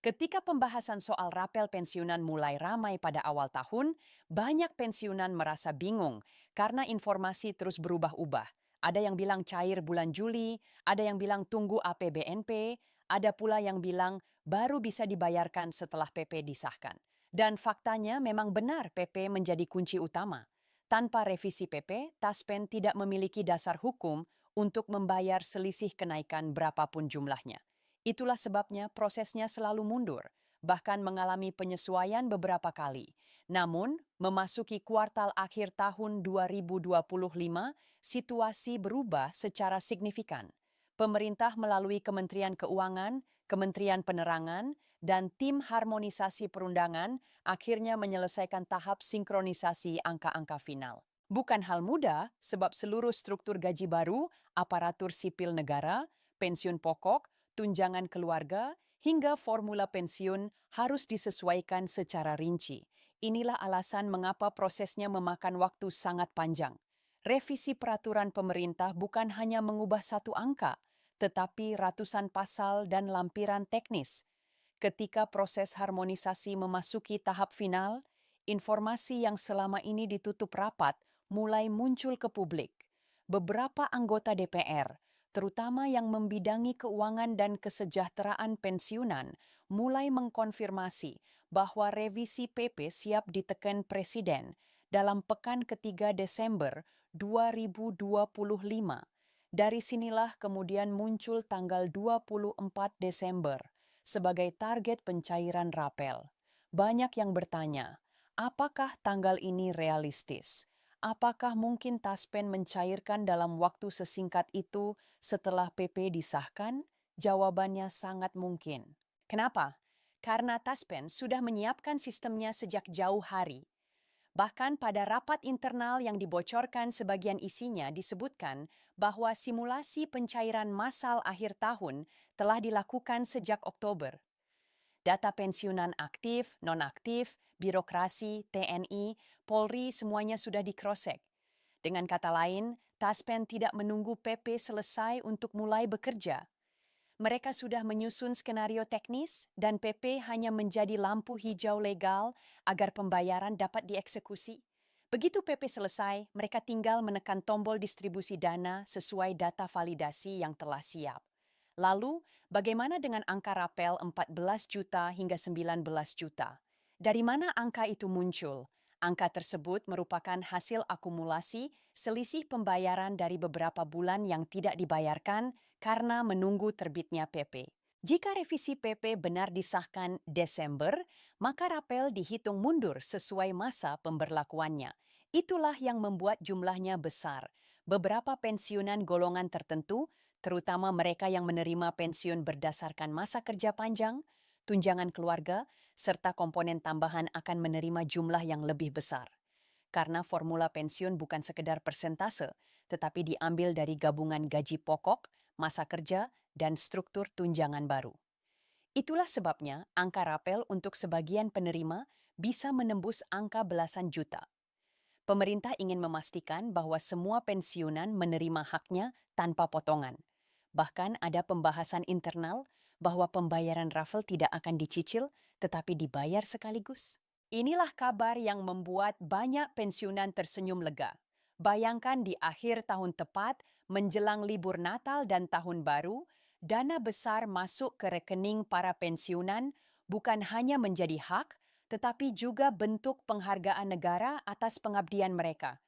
Ketika pembahasan soal rapel pensiunan mulai ramai pada awal tahun, banyak pensiunan merasa bingung karena informasi terus berubah-ubah. Ada yang bilang cair bulan Juli, ada yang bilang tunggu APBNP, ada pula yang bilang baru bisa dibayarkan setelah PP disahkan. Dan faktanya memang benar PP menjadi kunci utama. Tanpa revisi PP, Taspen tidak memiliki dasar hukum untuk membayar selisih kenaikan berapapun jumlahnya. Itulah sebabnya prosesnya selalu mundur, bahkan mengalami penyesuaian beberapa kali. Namun, memasuki kuartal akhir tahun 2025, situasi berubah secara signifikan. Pemerintah melalui Kementerian Keuangan, Kementerian Penerangan, dan tim harmonisasi perundangan akhirnya menyelesaikan tahap sinkronisasi angka-angka final. Bukan hal mudah, sebab seluruh struktur gaji baru, aparatur sipil negara, pensiun pokok, tunjangan keluarga, hingga formula pensiun harus disesuaikan secara rinci. Inilah alasan mengapa prosesnya memakan waktu sangat panjang. Revisi peraturan pemerintah bukan hanya mengubah satu angka, tetapi ratusan pasal dan lampiran teknis. Ketika proses harmonisasi memasuki tahap final, informasi yang selama ini ditutup rapat mulai muncul ke publik. Beberapa anggota DPR, terutama yang membidangi keuangan dan kesejahteraan pensiunan, mulai mengkonfirmasi bahwa revisi PP siap ditekan Presiden dalam pekan ketiga Desember 2025. Dari sinilah kemudian muncul tanggal 24 Desember sebagai target pencairan rapel. Banyak yang bertanya, apakah tanggal ini realistis? Apakah mungkin Taspen mencairkan dalam waktu sesingkat itu setelah PP disahkan? Jawabannya sangat mungkin. Kenapa? Karena Taspen sudah menyiapkan sistemnya sejak jauh hari. Bahkan pada rapat internal yang dibocorkan sebagian isinya disebutkan bahwa simulasi pencairan massal akhir tahun telah dilakukan sejak Oktober. Data pensiunan aktif, nonaktif, birokrasi, TNI, Polri semuanya sudah di-cross-check. Dengan kata lain, Taspen tidak menunggu PP selesai untuk mulai bekerja. Mereka sudah menyusun skenario teknis dan PP hanya menjadi lampu hijau legal agar pembayaran dapat dieksekusi. Begitu PP selesai, mereka tinggal menekan tombol distribusi dana sesuai data validasi yang telah siap. Lalu, bagaimana dengan angka rapel 14 juta hingga 19 juta? Dari mana angka itu muncul? Angka tersebut merupakan hasil akumulasi selisih pembayaran dari beberapa bulan yang tidak dibayarkan karena menunggu terbitnya PP. Jika revisi PP benar disahkan Desember, maka rapel dihitung mundur sesuai masa pemberlakuannya. Itulah yang membuat jumlahnya besar. Beberapa pensiunan golongan tertentu, terutama mereka yang menerima pensiun berdasarkan masa kerja panjang, tunjangan keluarga, serta komponen tambahan akan menerima jumlah yang lebih besar. Karena formula pensiun bukan sekedar persentase, tetapi diambil dari gabungan gaji pokok, masa kerja, dan struktur tunjangan baru. Itulah sebabnya angka rapel untuk sebagian penerima bisa menembus angka belasan juta. Pemerintah ingin memastikan bahwa semua pensiunan menerima haknya tanpa potongan. Bahkan ada pembahasan internal bahwa pembayaran raffle tidak akan dicicil tetapi dibayar sekaligus. Inilah kabar yang membuat banyak pensiunan tersenyum lega. Bayangkan di akhir tahun tepat, menjelang libur Natal dan Tahun Baru, dana besar masuk ke rekening para pensiunan bukan hanya menjadi hak, tetapi juga bentuk penghargaan negara atas pengabdian mereka.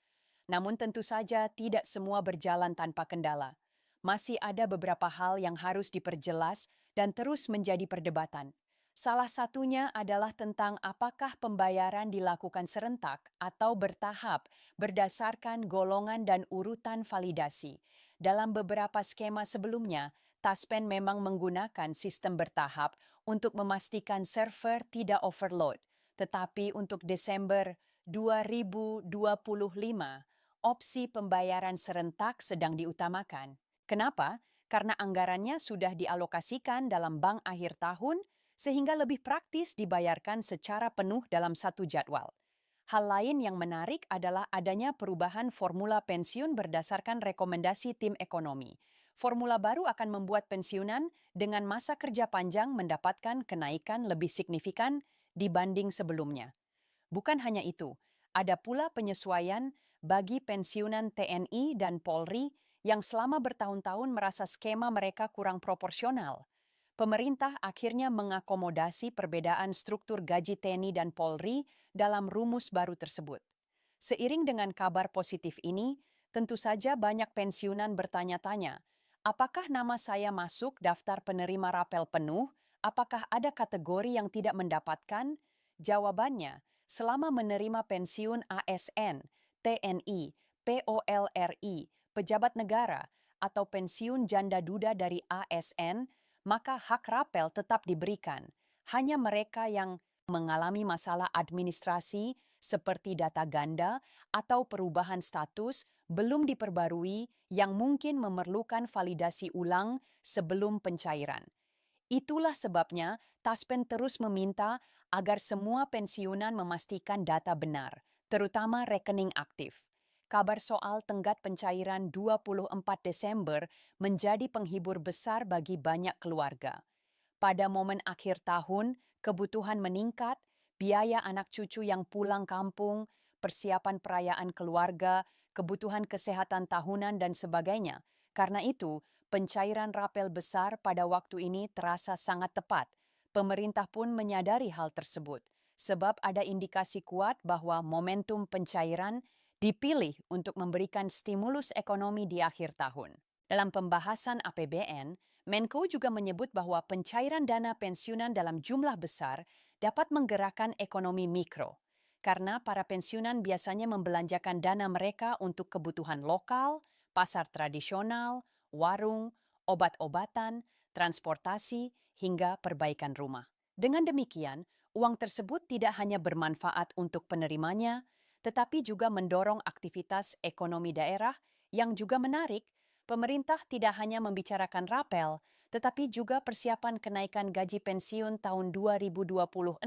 Namun tentu saja tidak semua berjalan tanpa kendala. Masih ada beberapa hal yang harus diperjelas dan terus menjadi perdebatan. Salah satunya adalah tentang apakah pembayaran dilakukan serentak atau bertahap berdasarkan golongan dan urutan validasi. Dalam beberapa skema sebelumnya, Taspen memang menggunakan sistem bertahap untuk memastikan server tidak overload. Tetapi untuk Desember 2025, opsi pembayaran serentak sedang diutamakan. Kenapa? Karena anggarannya sudah dialokasikan dalam bank akhir tahun, sehingga lebih praktis dibayarkan secara penuh dalam satu jadwal. Hal lain yang menarik adalah adanya perubahan formula pensiun berdasarkan rekomendasi tim ekonomi. Formula baru akan membuat pensiunan dengan masa kerja panjang mendapatkan kenaikan lebih signifikan dibanding sebelumnya. Bukan hanya itu, ada pula penyesuaian bagi pensiunan TNI dan Polri yang selama bertahun-tahun merasa skema mereka kurang proporsional. Pemerintah akhirnya mengakomodasi perbedaan struktur gaji TNI dan Polri dalam rumus baru tersebut. Seiring dengan kabar positif ini, tentu saja banyak pensiunan bertanya-tanya, apakah nama saya masuk daftar penerima rapel penuh? Apakah ada kategori yang tidak mendapatkan? Jawabannya, selama menerima pensiun ASN, TNI, POLRI, pejabat negara, atau pensiun janda duda dari ASN, maka hak rapel tetap diberikan. Hanya mereka yang mengalami masalah administrasi seperti data ganda atau perubahan status belum diperbarui yang mungkin memerlukan validasi ulang sebelum pencairan. Itulah sebabnya Taspen terus meminta agar semua pensiunan memastikan data benar, terutama rekening aktif. Kabar soal tenggat pencairan 24 Desember menjadi penghibur besar bagi banyak keluarga. Pada momen akhir tahun, kebutuhan meningkat, biaya anak cucu yang pulang kampung, persiapan perayaan keluarga, kebutuhan kesehatan tahunan, dan sebagainya. Karena itu, pencairan rapel besar pada waktu ini terasa sangat tepat. Pemerintah pun menyadari hal tersebut, sebab ada indikasi kuat bahwa momentum pencairan dipilih untuk memberikan stimulus ekonomi di akhir tahun. Dalam pembahasan APBN, Menko juga menyebut bahwa pencairan dana pensiunan dalam jumlah besar dapat menggerakkan ekonomi mikro, karena para pensiunan biasanya membelanjakan dana mereka untuk kebutuhan lokal, pasar tradisional, warung, obat-obatan, transportasi, hingga perbaikan rumah. Dengan demikian, uang tersebut tidak hanya bermanfaat untuk penerimanya, tetapi juga mendorong aktivitas ekonomi daerah yang juga menarik. Pemerintah tidak hanya membicarakan rapel, tetapi juga persiapan kenaikan gaji pensiun tahun 2026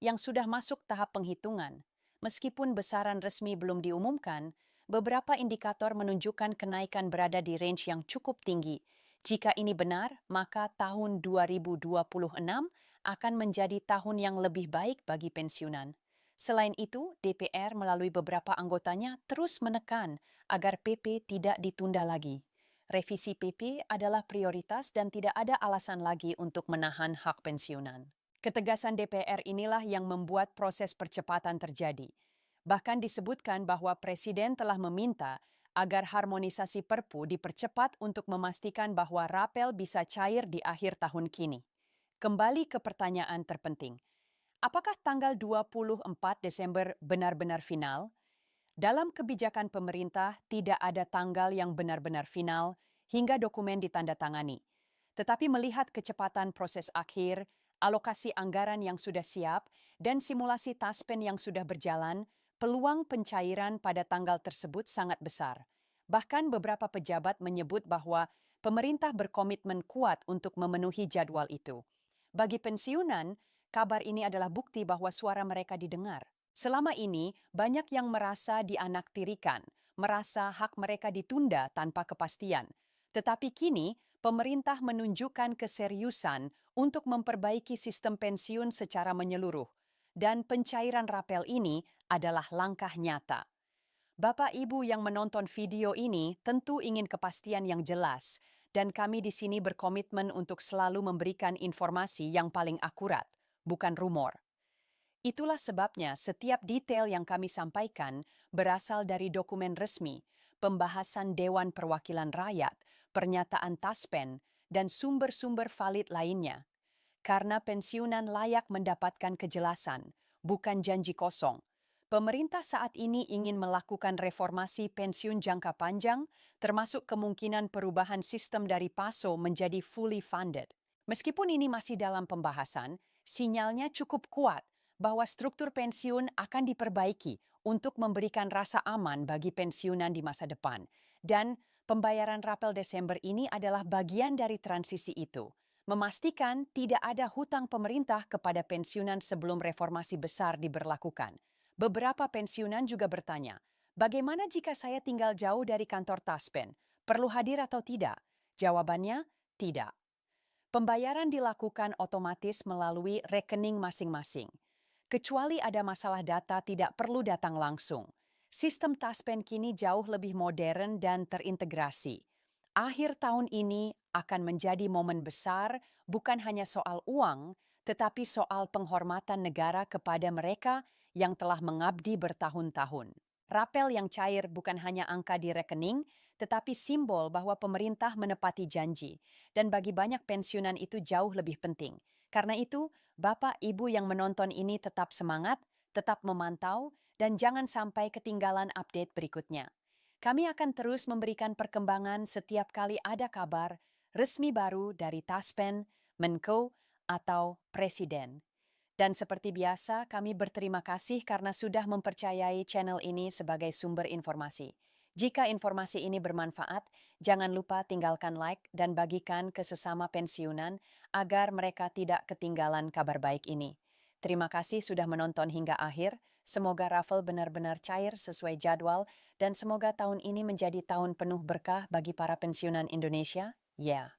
yang sudah masuk tahap penghitungan. Meskipun besaran resmi belum diumumkan, beberapa indikator menunjukkan kenaikan berada di range yang cukup tinggi. Jika ini benar, maka tahun 2026 akan menjadi tahun yang lebih baik bagi pensiunan. Selain itu, DPR melalui beberapa anggotanya terus menekan agar PP tidak ditunda lagi. Revisi PP adalah prioritas dan tidak ada alasan lagi untuk menahan hak pensiunan. Ketegasan DPR inilah yang membuat proses percepatan terjadi. Bahkan disebutkan bahwa Presiden telah meminta agar harmonisasi Perpu dipercepat untuk memastikan bahwa rapel bisa cair di akhir tahun kini. Kembali ke pertanyaan terpenting. Apakah tanggal 24 Desember benar-benar final? Dalam kebijakan pemerintah, tidak ada tanggal yang benar-benar final hingga dokumen ditandatangani. Tetapi melihat kecepatan proses akhir, alokasi anggaran yang sudah siap, dan simulasi Taspen yang sudah berjalan, peluang pencairan pada tanggal tersebut sangat besar. Bahkan beberapa pejabat menyebut bahwa pemerintah berkomitmen kuat untuk memenuhi jadwal itu. Bagi pensiunan, kabar ini adalah bukti bahwa suara mereka didengar. Selama ini, banyak yang merasa dianaktirikan, merasa hak mereka ditunda tanpa kepastian. Tetapi kini, pemerintah menunjukkan keseriusan untuk memperbaiki sistem pensiun secara menyeluruh. Dan pencairan rapel ini adalah langkah nyata. Bapak Ibu yang menonton video ini tentu ingin kepastian yang jelas, dan kami di sini berkomitmen untuk selalu memberikan informasi yang paling akurat, bukan rumor. Itulah sebabnya setiap detail yang kami sampaikan berasal dari dokumen resmi, pembahasan Dewan Perwakilan Rakyat, pernyataan Taspen, dan sumber-sumber valid lainnya. Karena pensiunan layak mendapatkan kejelasan, bukan janji kosong. Pemerintah saat ini ingin melakukan reformasi pensiun jangka panjang, termasuk kemungkinan perubahan sistem dari PASO menjadi fully funded. Meskipun ini masih dalam pembahasan, sinyalnya cukup kuat bahwa struktur pensiun akan diperbaiki untuk memberikan rasa aman bagi pensiunan di masa depan. Dan pembayaran rapel Desember ini adalah bagian dari transisi itu, memastikan tidak ada hutang pemerintah kepada pensiunan sebelum reformasi besar diberlakukan. Beberapa pensiunan juga bertanya, bagaimana jika saya tinggal jauh dari kantor Taspen? Perlu hadir atau tidak? Jawabannya, tidak. Pembayaran dilakukan otomatis melalui rekening masing-masing. Kecuali ada masalah data tidak perlu datang langsung. Sistem Taspen kini jauh lebih modern dan terintegrasi. Akhir tahun ini akan menjadi momen besar bukan hanya soal uang, tetapi soal penghormatan negara kepada mereka yang telah mengabdi bertahun-tahun. Rapel yang cair bukan hanya angka di rekening, tetapi simbol bahwa pemerintah menepati janji. Dan bagi banyak pensiunan itu jauh lebih penting. Karena itu, Bapak Ibu yang menonton ini tetap semangat, tetap memantau, dan jangan sampai ketinggalan update berikutnya. Kami akan terus memberikan perkembangan setiap kali ada kabar resmi baru dari Taspen, Menko, atau Presiden. Dan seperti biasa, kami berterima kasih karena sudah mempercayai channel ini sebagai sumber informasi. Jika informasi ini bermanfaat, jangan lupa tinggalkan like dan bagikan ke sesama pensiunan agar mereka tidak ketinggalan kabar baik ini. Terima kasih sudah menonton hingga akhir. Semoga raffle benar-benar cair sesuai jadwal dan semoga tahun ini menjadi tahun penuh berkah bagi para pensiunan Indonesia. Ya.